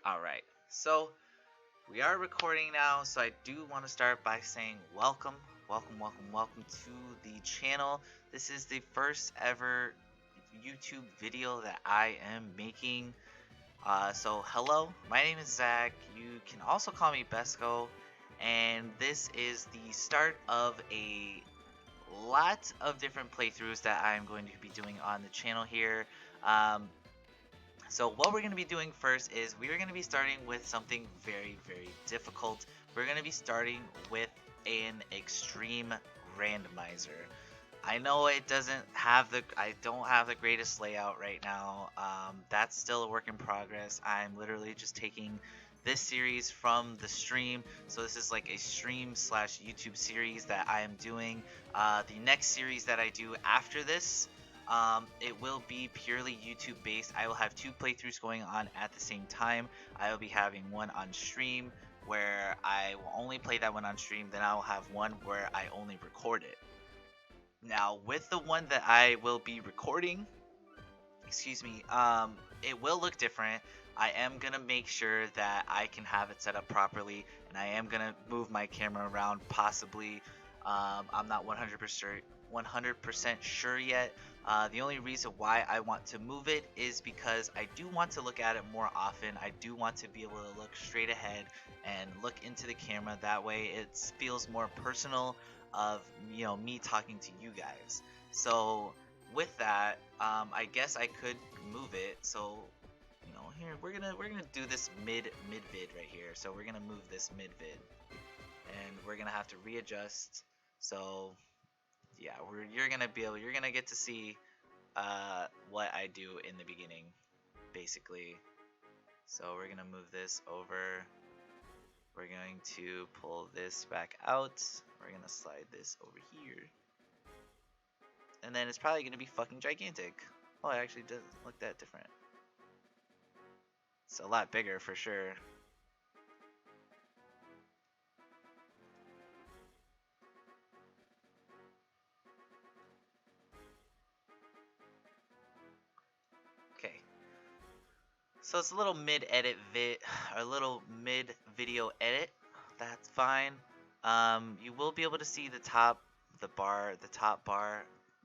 Alright, so we are recording now, so I do want to start by saying welcome to the channel. This is the first ever YouTube video that I am making. So hello, my name is Zach. You can also call me Besco, and this is the start of a lot of different playthroughs that I am going to be doing on the channel here. Um, so what we're going to be doing first is we're going to be starting with something very difficult. We're going to be starting with an extreme randomizer. I know it doesn't have I don't have the greatest layout right now. That's still a work in progress. I'm literally just taking this series from the stream. So this is like a stream slash YouTube series that I am doing. The next series that I do after this, it will be purely YouTube based. I will have two playthroughs going on at the same time. I will be having one on stream where I will only play that one on stream. Then I will have one where I only record it. Now, with the one that I will be recording, excuse me, it will look different. I am gonna make sure that I can have it set up properly, and I am gonna move my camera around possibly. I'm not 100% sure yet. The only reason why I want to move it is because I do want to look at it more often. I do want to be able to look straight ahead and look into the camera. That way it feels more personal of me talking to you guys. So with that, I guess I could move it. So here we're gonna do this mid vid right here. So we're gonna move this mid vid, and we're gonna have to readjust. So yeah, you're gonna get to see what I do in the beginning, basically. So we're gonna move this over. We're going to pull this back out. We're gonna slide this over here. And then it's probably gonna be fucking gigantic. Oh, it actually doesn't look that different. It's a lot bigger for sure. Okay. So it's a little mid-edit a little mid-video edit. That's fine. You will be able to see the top bar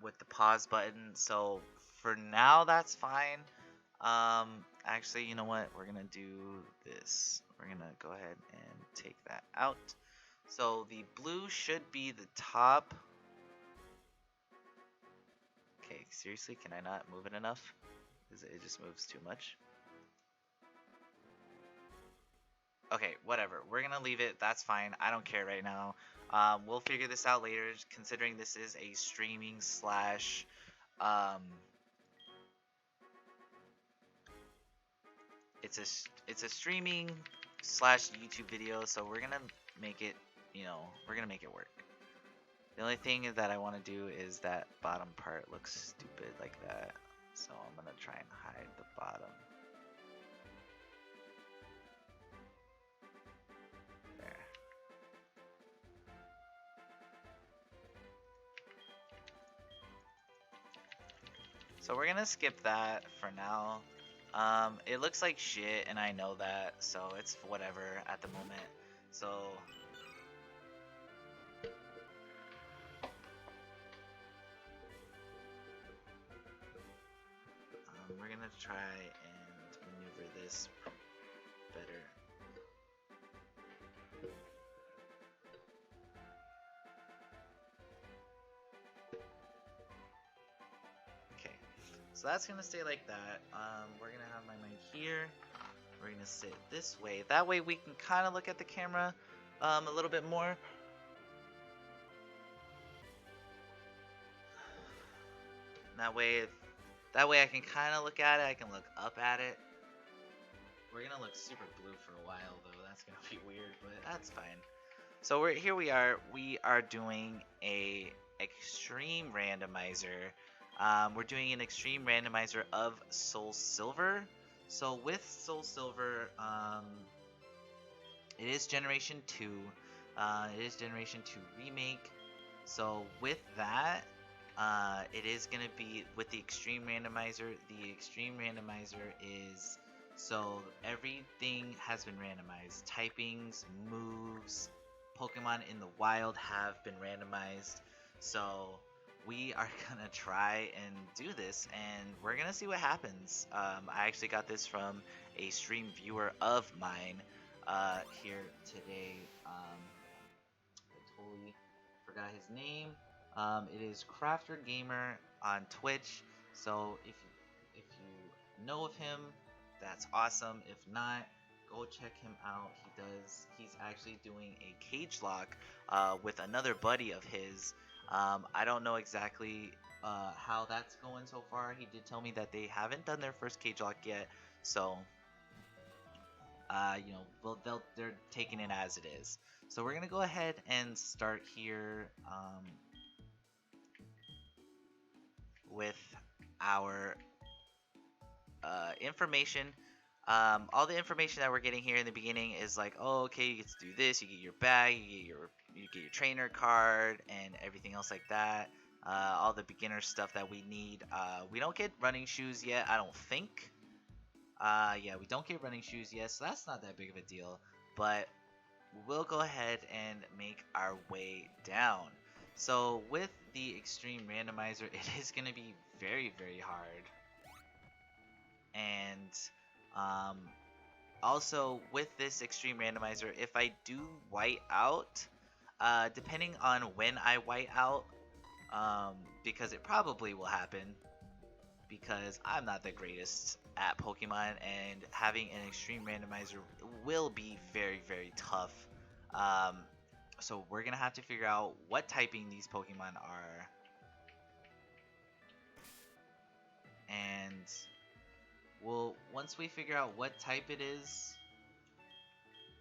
with the pause button. So for now, that's fine. Actually, you know what? We're gonna do this. We're gonna go ahead and take that out. So the blue should be the top. Okay, seriously, can I not move it enough? It just moves too much. Okay, whatever. We're gonna leave it. That's fine. I don't care right now. We'll figure this out later, considering this is a streaming slash, it's a streaming slash YouTube video. So we're gonna make it, we're gonna make it work. The only thing that I want to do is that bottom part looks stupid like that. So I'm gonna try and hide the bottom. So we're gonna skip that for now. It looks like shit, and I know that, so it's whatever at the moment. So we're gonna try and maneuver this better. So that's gonna stay like that. We're gonna have my mic here. We're gonna sit this way. That way we can kind of look at the camera a little bit more. That way I can kind of look at it. I can look up at it. We're gonna look super blue for a while though. That's gonna be weird, but that's fine. So here we are. We are doing a extreme randomizer. We're doing an extreme randomizer of Soul Silver. So with Soul Silver, it is Generation 2. It is Generation 2 Remake. So with that, it is going to be with the extreme randomizer. The extreme randomizer is So everything has been randomized. Typings, moves, Pokemon in the wild have been randomized. So we are gonna try and do this, and we're gonna see what happens. I actually got this from a stream viewer of mine here today. I totally forgot his name. It is Crafter Gamer on Twitch. So if you know of him, that's awesome. If not, go check him out. He's actually doing a cage lock with another buddy of his. I don't know exactly how that's going so far. He did tell me that they haven't done their first cage lock yet, so well, they're taking it as it is. So we're gonna go ahead and start here with our information. All the information that we're getting here in the beginning is like, oh, okay, you get to do this, you get your bag, you get your trainer card, and everything else like that. All the beginner stuff that we need. We don't get running shoes yet, I don't think. Yeah, we don't get running shoes yet, so that's not that big of a deal. But we'll go ahead and make our way down. So with the extreme randomizer, it is going to be very, very hard. And also with this extreme randomizer, if I do white out, depending on when I white out, because it probably will happen, because I'm not the greatest at Pokemon, and having an extreme randomizer will be very, very tough. So we're gonna have to figure out what typing these Pokemon are, and once we figure out what type it is,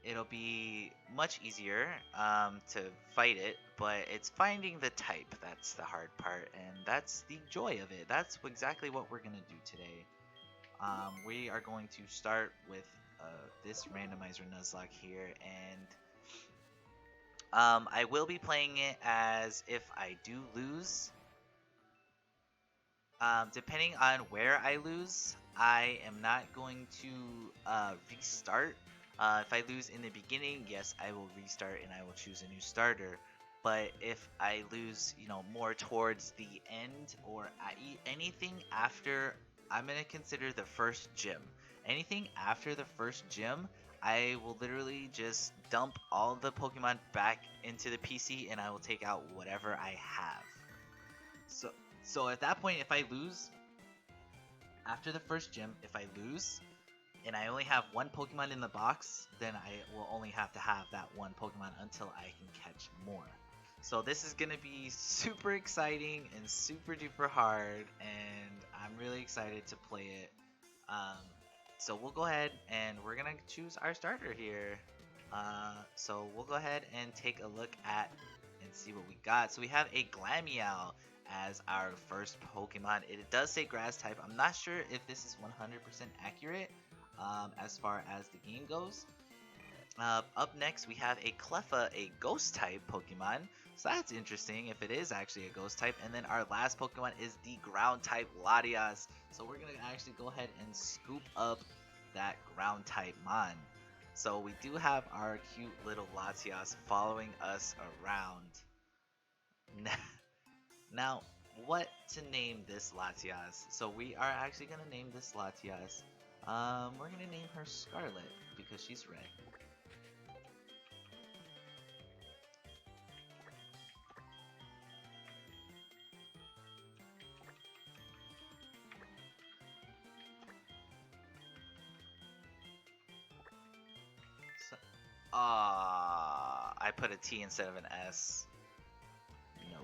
it'll be much easier to fight it. But it's finding the type that's the hard part, and that's the joy of it. That's exactly what we're gonna do today. We are going to start with this randomizer Nuzlocke here, and I will be playing it as if I do lose. Depending on where I lose, I am not going to restart. If I lose in the beginning, yes, I will restart and I will choose a new starter. But if I lose, more towards the end, or anything after, I'm going to consider the first gym. Anything after the first gym, I will literally just dump all the Pokemon back into the PC, and I will take out whatever I have. So at that point, if I lose after the first gym, if I lose and I only have one Pokemon in the box, then I will only have to have that one Pokemon until I can catch more. So this is going to be super exciting and super duper hard, and I'm really excited to play it. So we'll go ahead and we're going to choose our starter here. So we'll go ahead and take a look at and see what we got. So we have a Glameow as our first Pokemon. It does say grass type. I'm not sure if this is 100% accurate as far as the game goes. Up next, we have a Cleffa, a ghost type Pokemon. So that's interesting if it is actually a ghost type. And then our last Pokemon is the ground type Latias. So we're going to actually go ahead and scoop up that ground type Mon. So we do have our cute little Latias following us around. Now, what to name this Latias? So we are actually going to name this Latias. We're going to name her Scarlet because she's red. So, I put a T instead of an S. No.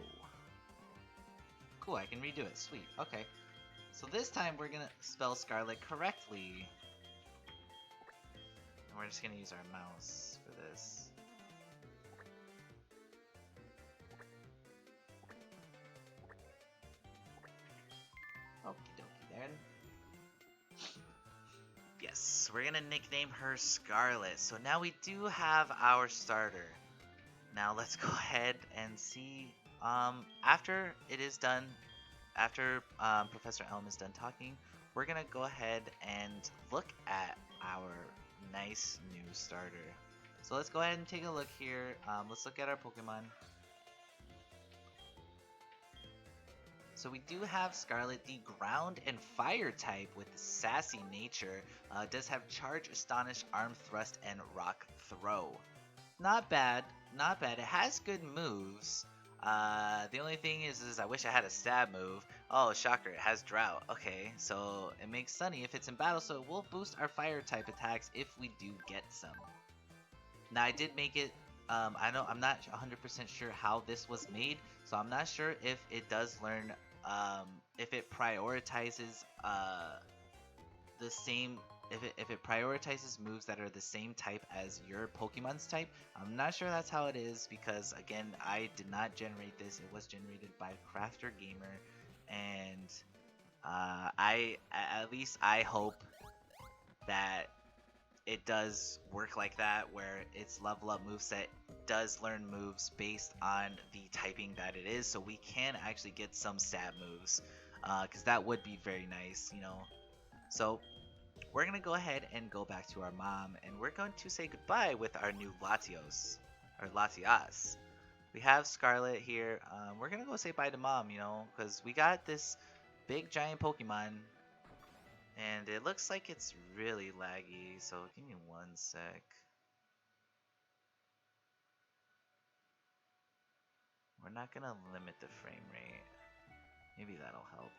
Cool, I can redo it. Sweet. Okay. So this time we're gonna spell Scarlet correctly. And we're just gonna use our mouse for this. Okie dokie then. Yes, we're gonna nickname her Scarlet. So now we do have our starter. Now let's go ahead and see. After it is done, after Professor Elm is done talking, we're gonna go ahead and look at our nice new starter. So let's go ahead and take a look here. Let's look at our Pokemon. So we do have Scarlet, the ground and fire type with sassy nature. Does have Charge, Astonish, Arm Thrust, and Rock Throw. Not bad, not bad. It has good moves. The only thing is I wish I had a stab move. Oh, shocker, it has Drought. Okay, so it makes Sunny if it's in battle, so it will boost our fire type attacks if we do get some. Now I did make it, I'm not 100% sure how this was made, so I'm not sure if it does learn, if it prioritizes, the same, if it prioritizes moves that are the same type as your Pokemon's type. I'm not sure that's how it is because again, I did not generate this. It was generated by Crafter Gamer, and at least I hope that it does work like that, where its level up moveset does learn moves based on the typing that it is, so we can actually get some stab moves, because that would be very nice, you know. So we're gonna go ahead and go back to our mom, and we're going to say goodbye with our new Latios, or Latias. We have Scarlet here. We're gonna go say bye to mom, you know, because we got this big giant Pokemon, and it looks like it's really laggy, so give me one sec. We're not gonna limit the frame rate. Maybe that'll help.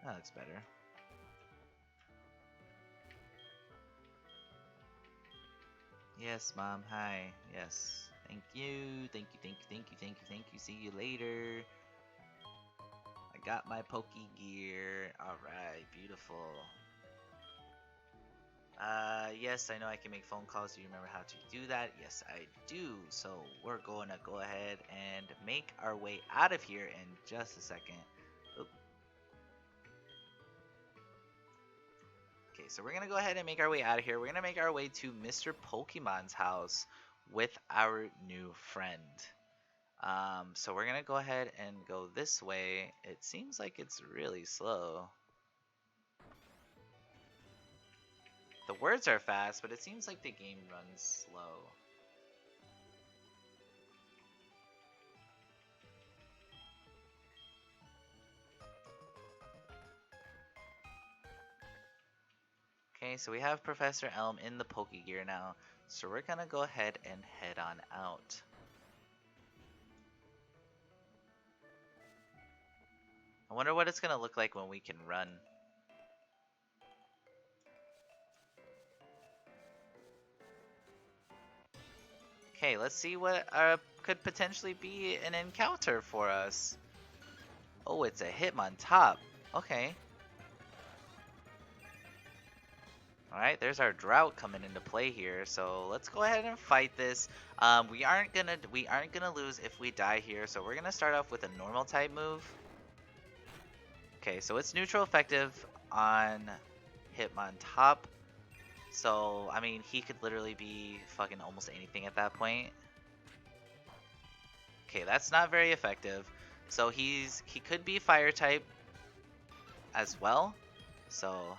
That looks better. Yes, Mom. Hi. Yes. Thank you. Thank you. Thank you. Thank you. Thank you. Thank you. See you later. I got my Poke Gear. Alright. Beautiful. Yes, I know I can make phone calls. Do you remember how to do that? Yes, I do. So we're going to go ahead and make our way out of here in just a second. Oop. Okay, so we're going to go ahead and make our way out of here. We're going to make our way to Mr. Pokemon's house with our new friend. So we're going to go ahead and go this way. It seems like it's really slow. The words are fast, but it seems like the game runs slow. Okay, so we have Professor Elm in the Pokegear now, so we're gonna go ahead and head on out. I wonder what it's gonna look like when we can run. Okay, let's see what could potentially be an encounter for us. Oh, it's a Hitmontop. Okay. Alright, there's our Drought coming into play here, so let's go ahead and fight this. We aren't gonna lose if we die here, so we're gonna start off with a normal type move. Okay, so it's neutral effective on Hitmontop. So, I mean, he could literally be fucking almost anything at that point. Okay, that's not very effective. So he could be fire type as well. So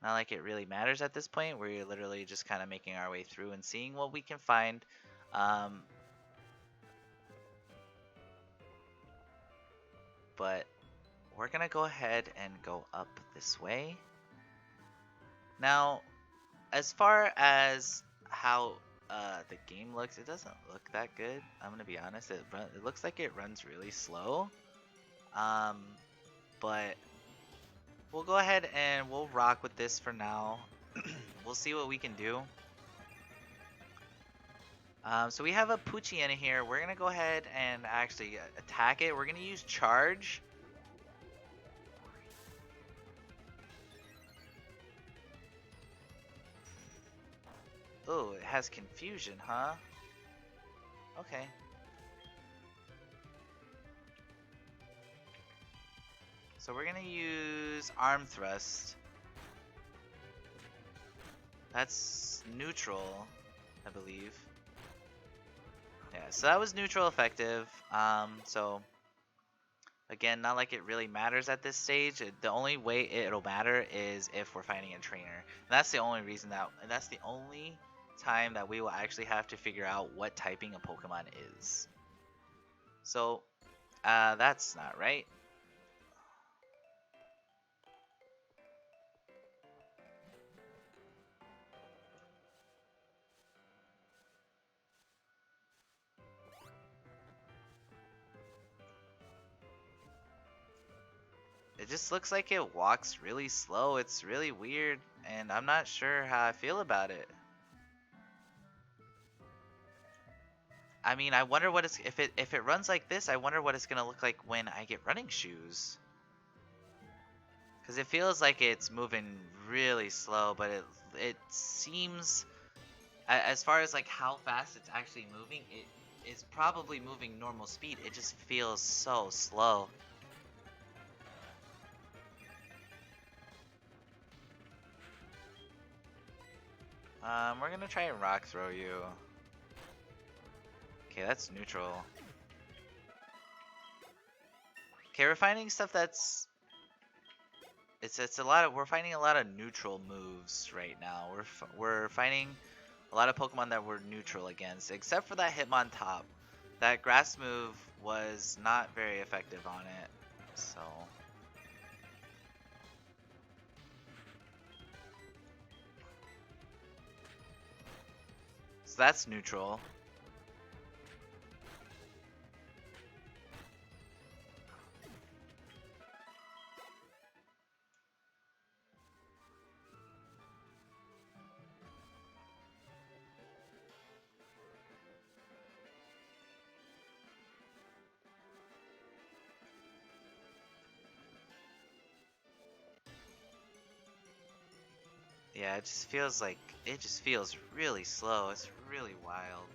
not like it really matters at this point. We're literally just kind of making our way through and seeing what we can find. But we're gonna go ahead and go up this way. Now, as far as how the game looks, it doesn't look that good. I'm gonna be honest. It looks like it runs really slow. But we'll go ahead and we'll rock with this for now. We'll see what we can do. So we have a Poochyena here. We're gonna go ahead and actually attack it. We're gonna use Charge. Oh, it has Confusion, huh? Okay. So we're gonna use Arm Thrust. That's neutral, I believe. Yeah, so that was neutral effective. So Again, not like it really matters at this stage. The only way it'll matter is if we're fighting a trainer. And that's the only reason and that's the only time that we will actually have to figure out what typing a Pokemon is. So, that's not right. It just looks like it walks really slow. It's really weird, and I'm not sure how I feel about it. I mean, I wonder what it's if it runs like this. I wonder what it's gonna look like when I get running shoes. Cause it feels like it's moving really slow, but it seems as far as like how fast it's actually moving, it is probably moving normal speed. It just feels so slow. We're gonna try and rock throw you. Okay, that's neutral. Okay, we're finding stuff that's it's a lot of we're finding a lot of neutral moves right now. We're finding a lot of Pokemon that we're neutral against, except for that Hitmontop. That grass move was not very effective on it. So that's neutral. Yeah, it just feels really slow. It's really wild.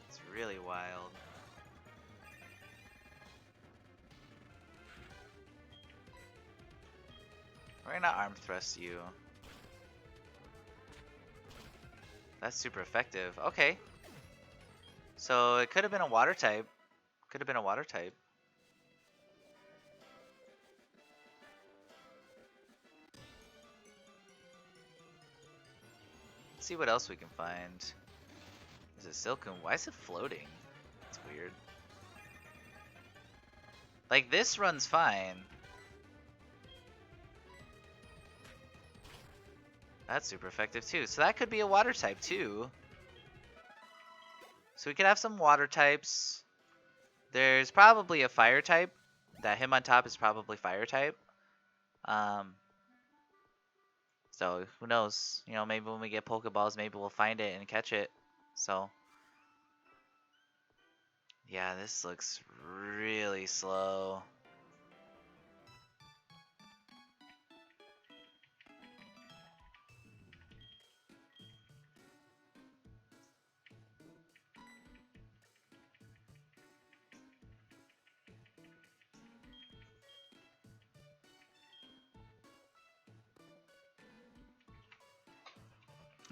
It's really wild. We're gonna arm thrust you. That's super effective. Okay. So it could have been a water type. Could have been a water type. Let's see what else we can find. Is it Silcoon? Why is it floating? It's weird. Like this runs fine. That's super effective too. So that could be a water type too. So we could have some water types. There's probably a fire type. That Hitmontop is probably fire type. So who knows? You know, maybe when we get Pokeballs, maybe we'll find it and catch it. So yeah, this looks really slow.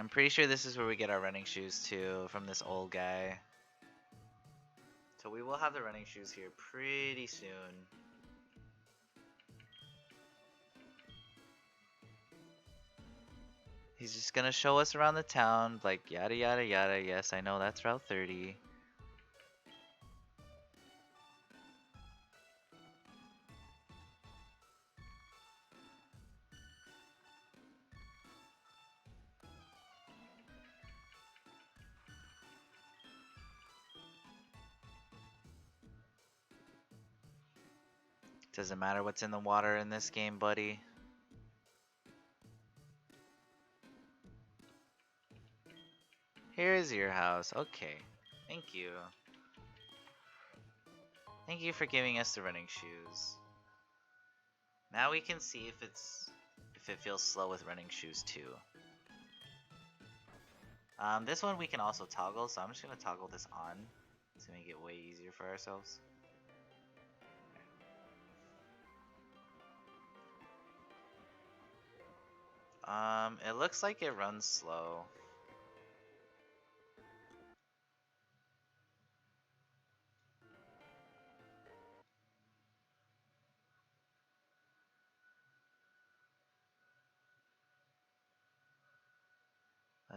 I'm pretty sure this is where we get our running shoes too, from this old guy. So we will have the running shoes here pretty soon. He's just gonna show us around the town, like yada yada yada. Yes, I know that's Route 30. Doesn't matter what's in the water in this game, buddy. Here's your house. Okay. Thank you. Thank you for giving us the running shoes. Now we can see if it feels slow with running shoes too. This one we can also toggle, so I'm just gonna toggle this on to make it way easier for ourselves. It looks like it runs slow.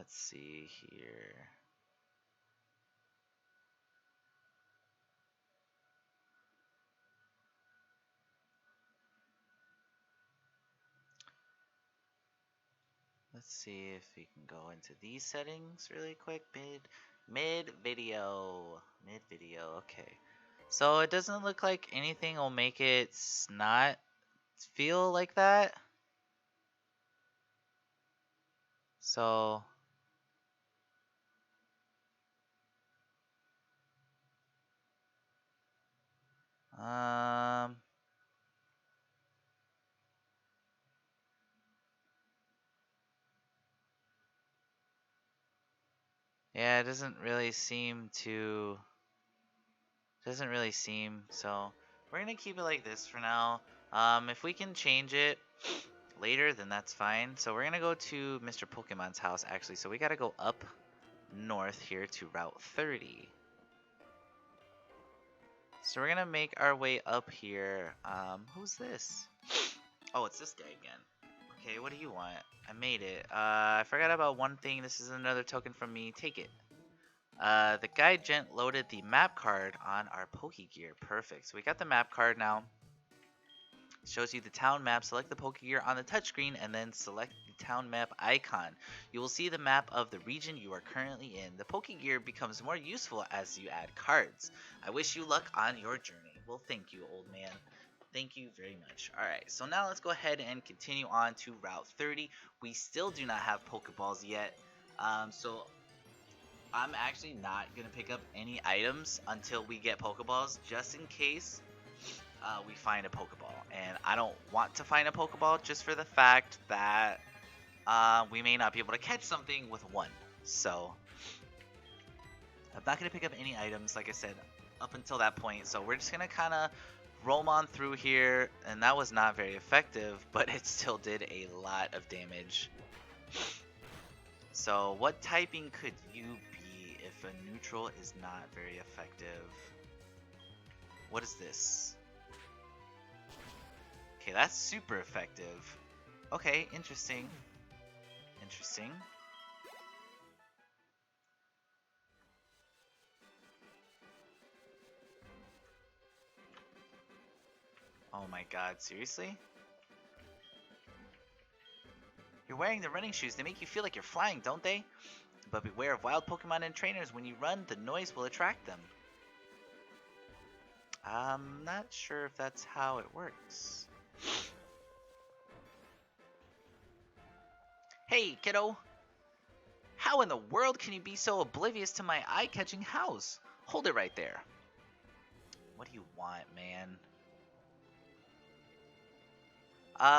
Let's see here. Let's see if we can go into these settings really quick. Mid video. Okay. So it doesn't look like anything will make it not feel like that. So um yeah, it doesn't really seem so we're gonna keep it like this for now. If we can change it later, then that's fine. So we're gonna go to Mr. Pokemon's house actually. So we gotta go up north here to Route 30. So we're gonna make our way up here. Who's this? Oh, it's this guy again. Okay, what do you want? I made it. I forgot about one thing. This is another token from me. Take it. The guy gent loaded the map card on our Pokegear. Perfect. So we got the map card now. It shows you the town map. Select the Pokegear on the touchscreen and then select the town map icon. You will see the map of the region you are currently in. The Pokegear becomes more useful as you add cards. I wish you luck on your journey. Well, thank you, old man. Thank you very much. Alright, so now let's go ahead and continue on to Route 30. We still do not have Pokeballs yet. So I'm actually not going to pick up any items until we get Pokeballs, just in case we find a Pokeball. And I don't want to find a Pokeball just for the fact that we may not be able to catch something with one. So I'm not going to pick up any items, like I said, up until that point. So we're just going to kind of roam on through here. And that was not very effective, but it still did a lot of damage. So what typing could you be if a neutral is not very effective? What is this? Okay, that's super effective. Okay, interesting. Interesting. Oh my god, seriously? You're wearing the running shoes. They make you feel like you're flying, don't they? But beware of wild Pokemon and trainers. When you run, the noise will attract them. I'm not sure if that's how it works. Hey, kiddo! How in the world can you be so oblivious to my eye-catching house? Hold it right there. What do you want, man?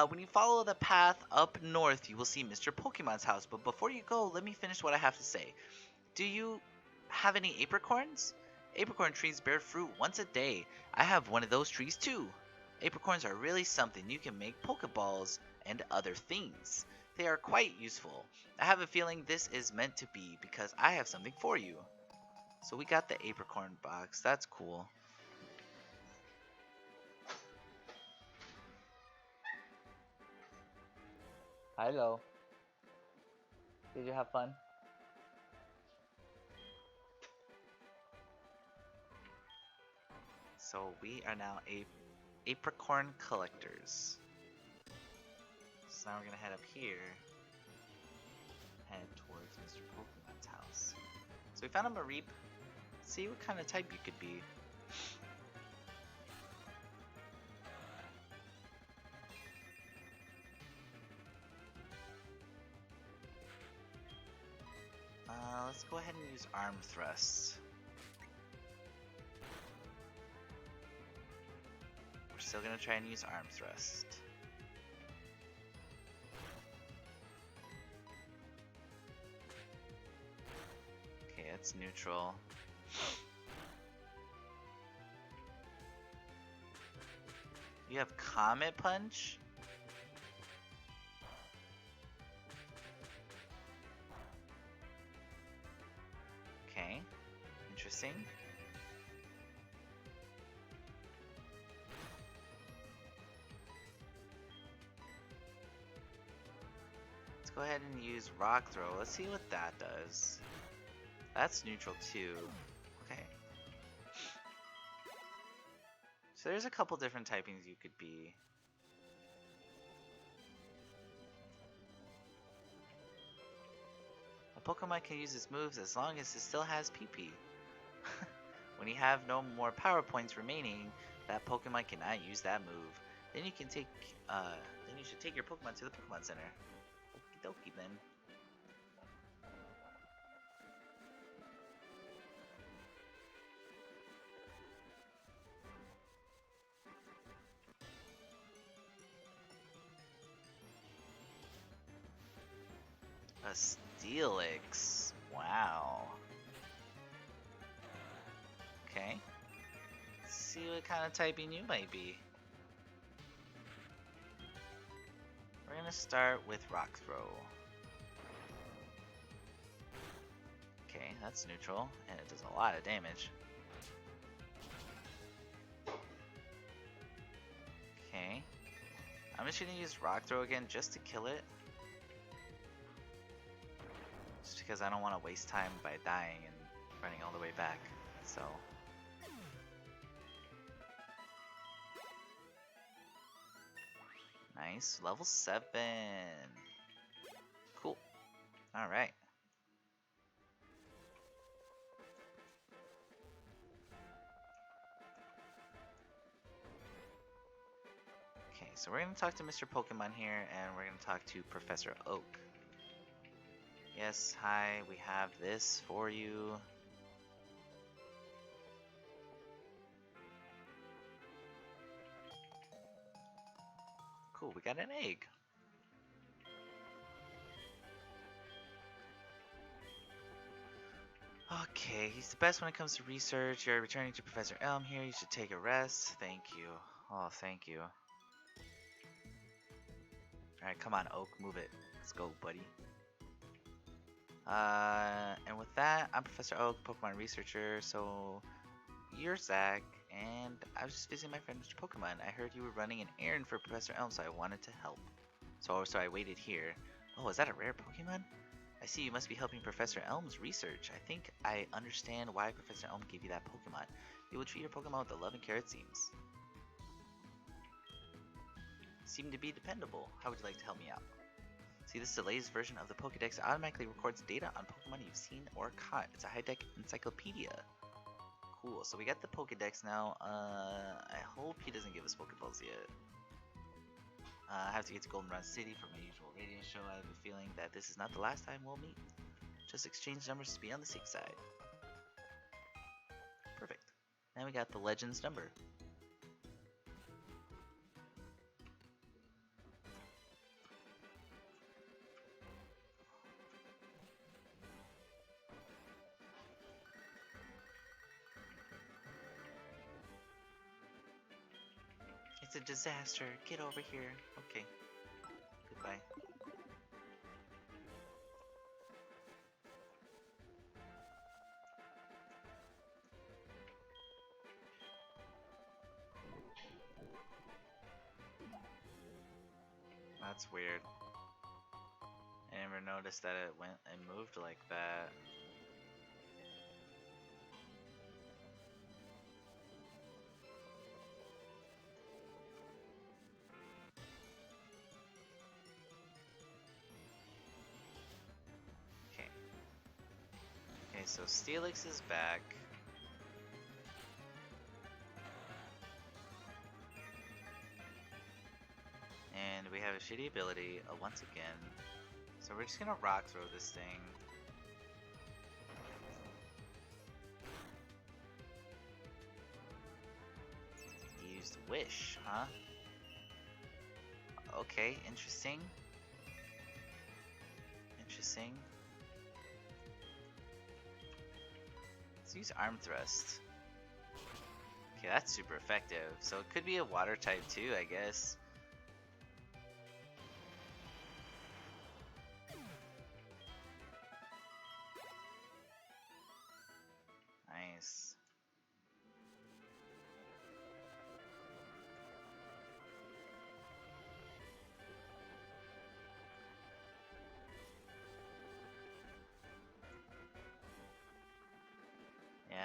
When you follow the path up north, you will see Mr. Pokemon's house. But before you go, let me finish what I have to say. Do you have any apricorns? Apricorn trees bear fruit once a day. I have one of those trees too. Apricorns are really something. You can make Pokeballs and other things. They are quite useful. I have a feeling this is meant to be because I have something for you. So we got the apricorn box. That's cool. Hello. Did you have fun? So we are now apricorn collectors. So now we're gonna head up here, head towards Mr. Pokemon's house. So we found a Mareep. Let's see what kind of type you could be. Let's go ahead and use Arm Thrust. We're still gonna try and use Arm Thrust. Okay, that's neutral. You have Comet Punch? Okay, interesting. Let's go ahead and use Rock Throw. Let's see what that does. That's neutral too. Okay. So there's a couple different typings you could be. A Pokemon can use its moves as long as it still has PP. When you have no more power points remaining, that Pokemon cannot use that move. Then you should take your Pokemon to the Pokemon Center. Okie dokie then. A Steelix. Wow. Okay. Let's see what kind of typing you might be. We're gonna start with Rock Throw. Okay, that's neutral, and it does a lot of damage. Okay. I'm just gonna use Rock Throw again just to kill it. Just because I don't want to waste time by dying and running all the way back. So. Nice. Level 7. Cool. Alright. Okay, so we're going to talk to Mr. Pokemon here, and we're going to talk to Professor Oak. Yes, hi, we have this for you. Cool, we got an egg. Okay, he's the best when it comes to research. You're returning to Professor Elm here. You should take a rest. Thank you. Oh, thank you. Alright, come on, Oak. Move it. Let's go, buddy. And with that, I'm Professor Oak, Pokemon researcher. So, you're Zach, and I was just visiting my friend Mr. Pokemon. I heard you were running an errand for Professor Elm, so I wanted to help. So I waited here. Oh, is that a rare Pokemon? I see you must be helping Professor Elm's research. I think I understand why Professor Elm gave you that Pokemon. You will treat your Pokemon with the love and care it seems. Seem to be dependable. How would you like to help me out? See, this is the latest version of the Pokedex that automatically records data on Pokemon you've seen or caught. It's a high-tech encyclopedia. Cool, so we got the Pokedex now. I hope he doesn't give us Pokeballs yet. I have to get to Goldenrod City for my usual radio show. I have a feeling that this is not the last time we'll meet. Just exchange numbers to be on the safe side. Perfect. Now we got the Legends number. It's a disaster. Get over here. Okay. Goodbye. That's weird. I never noticed that it went and moved like that. Okay, so Steelix is back. And we have a shitty ability once again. So we're just gonna Rock Throw this thing. He used Wish, huh? Okay, interesting. Interesting. Let's use Arm Thrust. Okay, that's super effective. So it could be a water type too, I guess. Nice.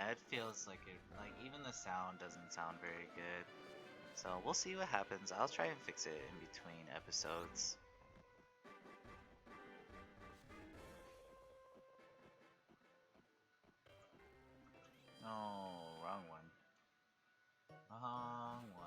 Yeah, it feels like it. Like even the sound doesn't sound very good. So we'll see what happens. I'll try and fix it in between episodes. Oh, wrong one. Wrong one.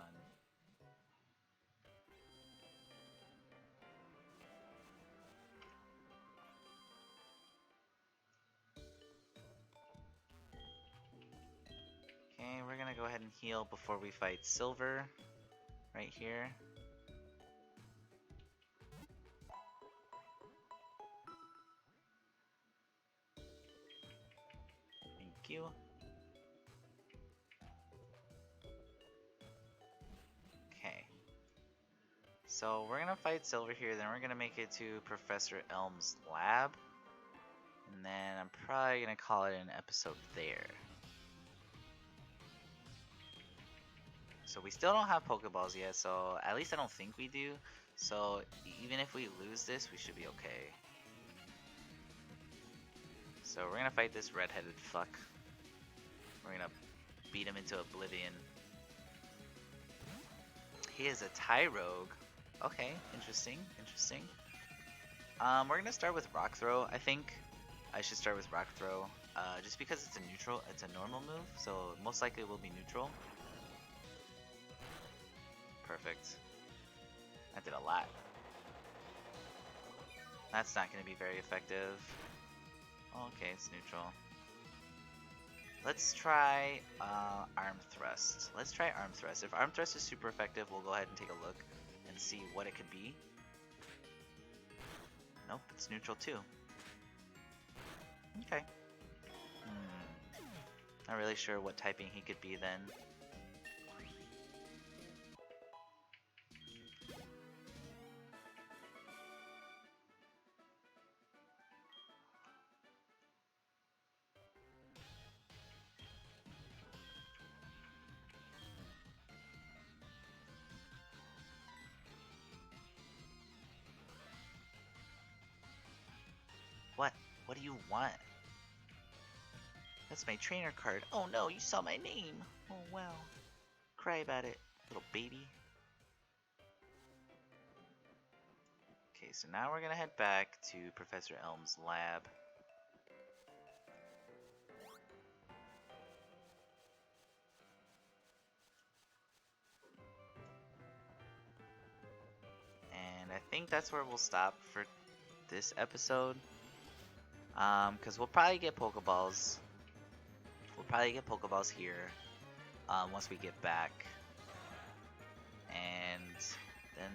Okay, we're gonna go ahead and heal before we fight Silver. Right here. Thank you. Okay. So we're gonna fight Silver here, then we're gonna make it to Professor Elm's lab. And then I'm probably gonna call it an episode there. So we still don't have Pokeballs yet, so at least I don't think we do. So even if we lose this, we should be okay. So we're gonna fight this redheaded fuck. We're gonna beat him into oblivion. He is a Tyrogue. Okay, interesting, interesting. We're gonna start with Rock Throw. I think I should start with Rock Throw, just because it's a normal move, so most likely it will be neutral. Perfect. That did a lot. That's not gonna be very effective. Okay, it's neutral. Let's try Arm Thrust. Let's try Arm Thrust. If Arm Thrust is super effective, we'll go ahead and take a look and see what it could be. Nope, it's neutral too. Okay. Not really sure what typing he could be then. What? What do you want? That's my trainer card. Oh no, you saw my name. Oh well. Cry about it, little baby. Okay, so now we're gonna head back to Professor Elm's lab. And I think that's where we'll stop for this episode. Because we'll probably get Pokeballs. We'll probably get Pokeballs here once we get back. And then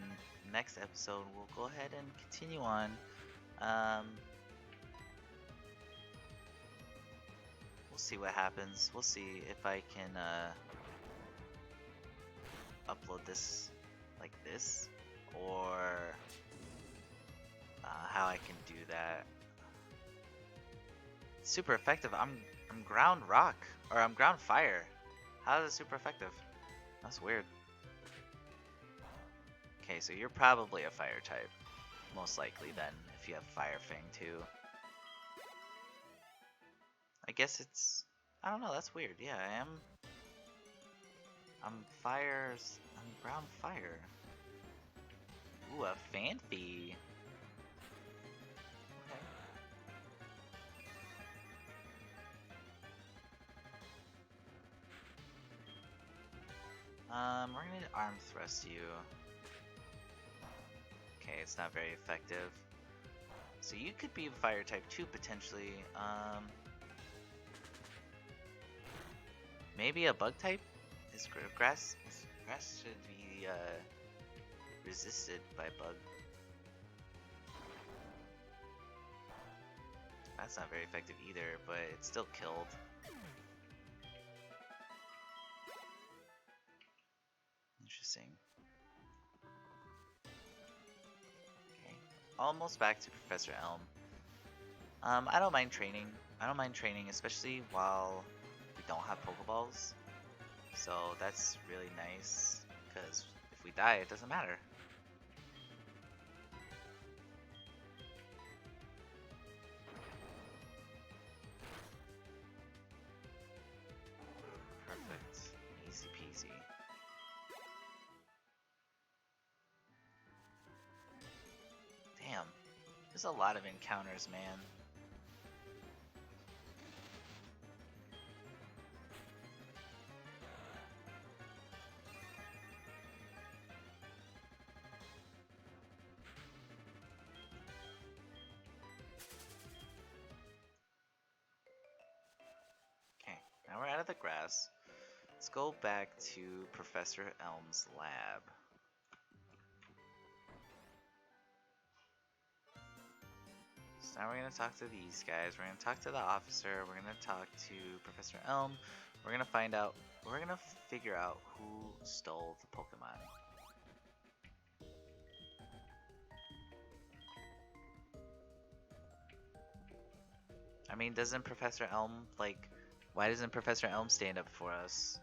next episode we'll go ahead and continue on. We'll see what happens. We'll see if I can upload this like this, or how I can do that. Super effective. I'm ground rock, or I'm ground fire. How is it super effective? That's weird. Okay, so you're probably a fire type, most likely then, if you have Fire Fang too. I guess it's, I don't know, that's weird. Yeah, I am. I'm ground fire. Ooh, a Phanpy. Okay. We're gonna Arm Thrust you. Okay, it's not very effective. So you could be a fire type too, potentially. Maybe a bug type? Is grass should be resisted by bug. That's not very effective either, but it's still killed. Interesting. Okay, almost back to Professor Elm. I don't mind training. I don't mind training, especially while we don't have Pokeballs. So that's really nice, because if we die, it doesn't matter. There's a lot of encounters, man. Okay, now we're out of the grass. Let's go back to Professor Elm's lab. So now we're going to talk to these guys. We're going to talk to the officer. We're going to talk to Professor Elm. We're going to find out, we're going to figure out who stole the Pokemon. I mean, doesn't Professor Elm, like, why doesn't Professor Elm stand up for us?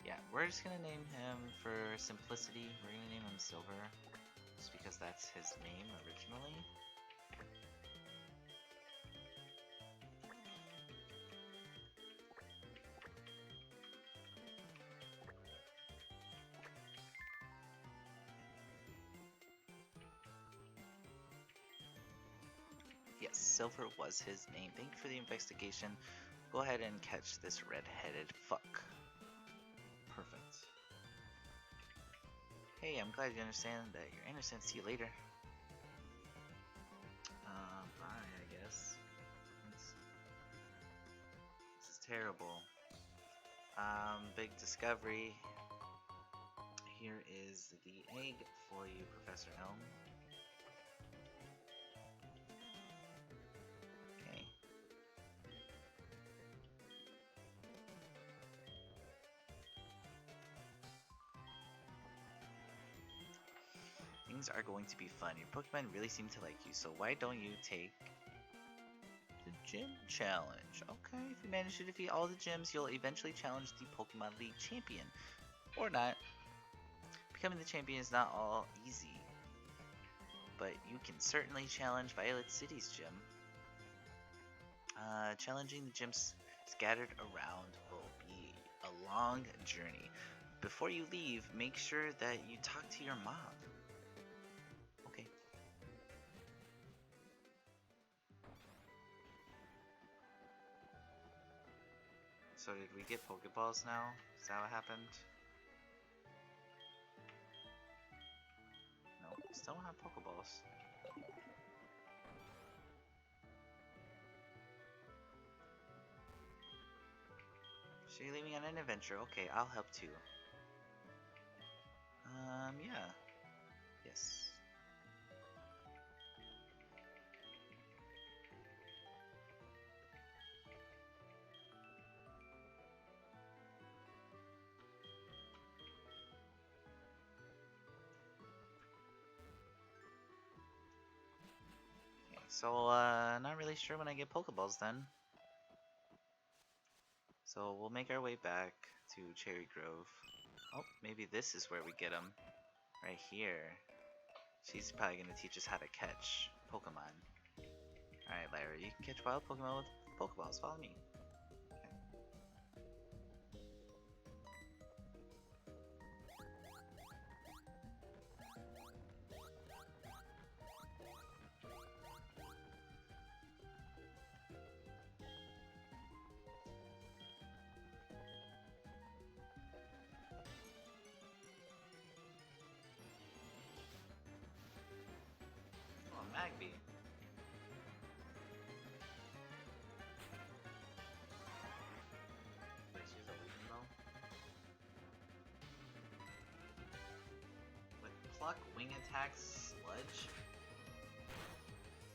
Yeah, we're just gonna name him for simplicity. We're gonna name him Silver, just because that's his name originally. Yes, Silver was his name. Thank you for the investigation. Go ahead and catch this red-headed fuck. Perfect. Hey, I'm glad you understand that you're innocent. See you later. Bye, I guess. This is terrible. Big discovery. Here is the egg for you, Professor Elm. Okay. Things are going to be fun. Your Pokemon really seem to like you, so why don't you take the gym challenge? Okay, if you manage to defeat all the gyms, you'll eventually challenge the Pokemon League champion. Or not. Becoming the champion is not all easy, but you can certainly challenge Violet City's gym. Challenging the gyms scattered around will be a long journey. Before you leave, make sure that you talk to your mom. Okay. So did we get Pokeballs now? Is that what happened? No, we still don't have Pokeballs. So you're leaving on an adventure. Okay, I'll help too. Yeah. Yes. Okay, so, not really sure when I get Pokeballs then. So we'll make our way back to Cherry Grove. Oh, maybe this is where we get them. Right here. She's probably going to teach us how to catch Pokemon. Alright, Lyra, you can catch wild Pokemon with Pokeballs. Follow me. Oh, Magby. Wait, she's a Weeping Bell? With Pluck, Wing Attack, Sludge?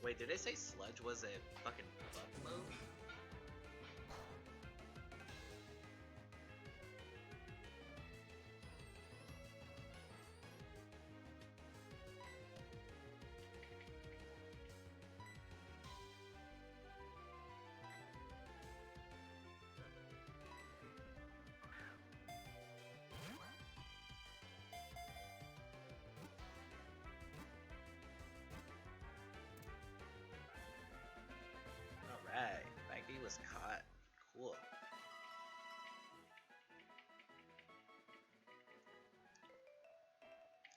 Wait, did I say Sludge was a fucking buck move? Alright,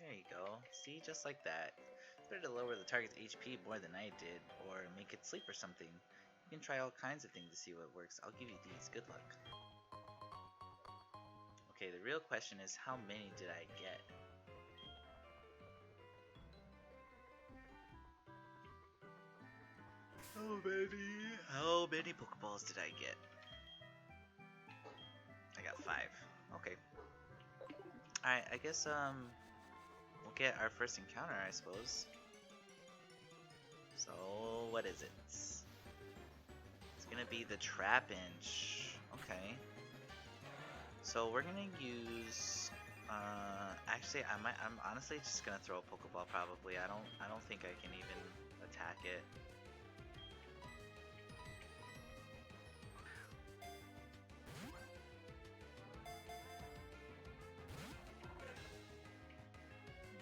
There you go. See, just like that. It's better to lower the target's HP more than I did, or make it sleep or something. You can try all kinds of things to see what works. I'll give you these. Good luck. Okay, the real question is, how many did I get? How many Pokeballs did I get? I got 5. Okay. Alright, I guess, we'll get our first encounter, I suppose. So, what is it? It's gonna be the Trapinch. Okay. So we're gonna use. Actually, I'm honestly just gonna throw a Pokeball. Probably. I don't think I can even attack it.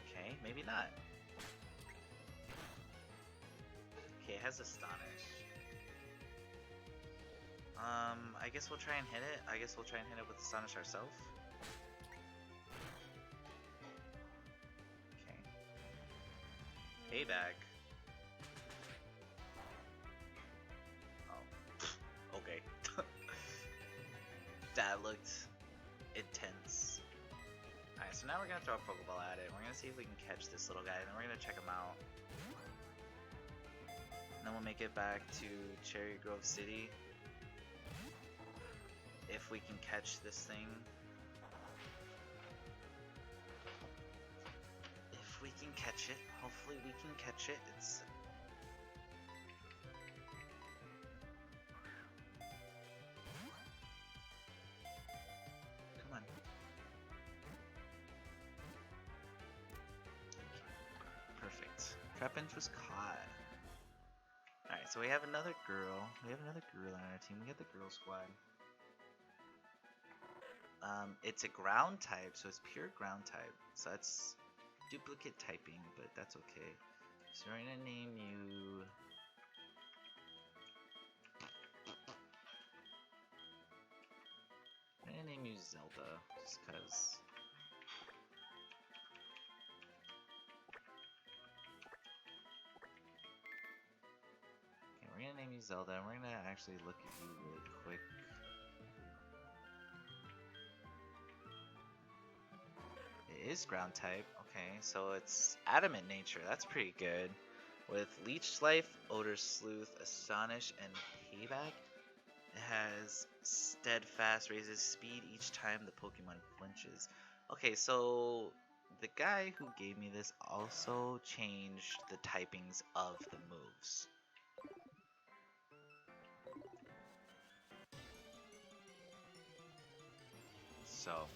Okay, maybe not. Okay, it has Astonish. I guess we'll try and hit it. I guess we'll try and hit it with Astonish ourselves. Okay. Payback. Oh. Okay. That looked intense. Alright, so now we're gonna throw a Pokeball at it. We're gonna see if we can catch this little guy, and then we're gonna check him out. And then we'll make it back to Cherry Grove City. If we can catch this thing. If we can catch it. Hopefully we can catch it. It's... Come on. Perfect. Trapinch was caught. Alright, so we have another girl. We have another girl on our team. We got the girl squad. It's a ground type, so it's pure ground type. So that's duplicate typing, but that's okay. So we're gonna name you... I'm gonna name you Zelda, just cause... Okay, we're gonna name you Zelda, and we're gonna actually look at you really quick. It is ground type. Okay, so it's adamant nature. That's pretty good. With Leech Life, Odor Sleuth, Astonish, and Payback, it has Steadfast, raises speed each time the Pokemon flinches. Okay, so the guy who gave me this also changed the typings of the moves. So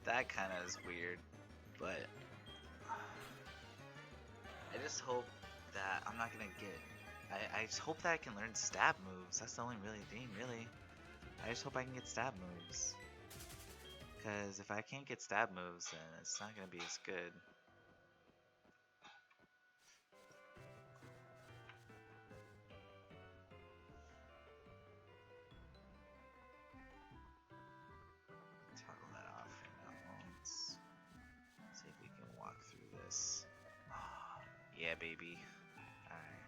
that kind of is weird, but I just hope that I'm not gonna get. I just hope that I can learn stab moves. That's the only thing, really. I just hope I can get stab moves. Because if I can't get stab moves, then it's not gonna be as good. Toggle that off for now. Let's see if we can walk through this. Oh, yeah, baby. Alright.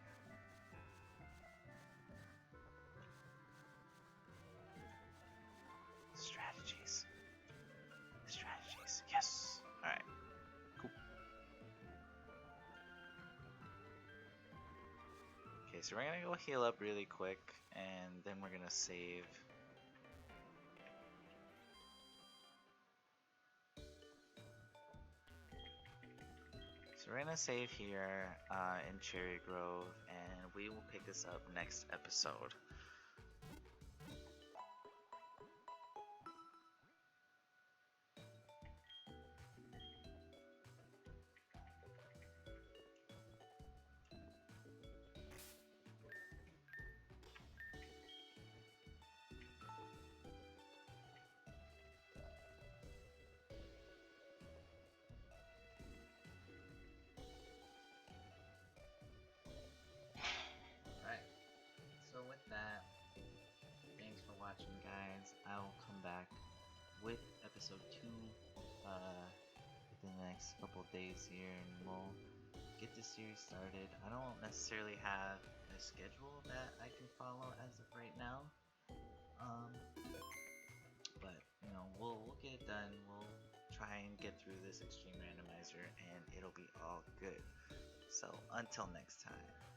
Strategies. Strategies. Yes. Alright. Cool. Okay, so we're gonna go heal up really quick, and then we're gonna save. So we're gonna save here in Cherry Grove, and we will pick this up next episode. Watching, guys. I will come back with episode 2 within the next couple of days here, and we'll get the series started. I don't necessarily have a schedule that I can follow as of right now, but you know, we'll get it done. We'll try and get through this extreme randomizer, and it'll be all good. So until next time.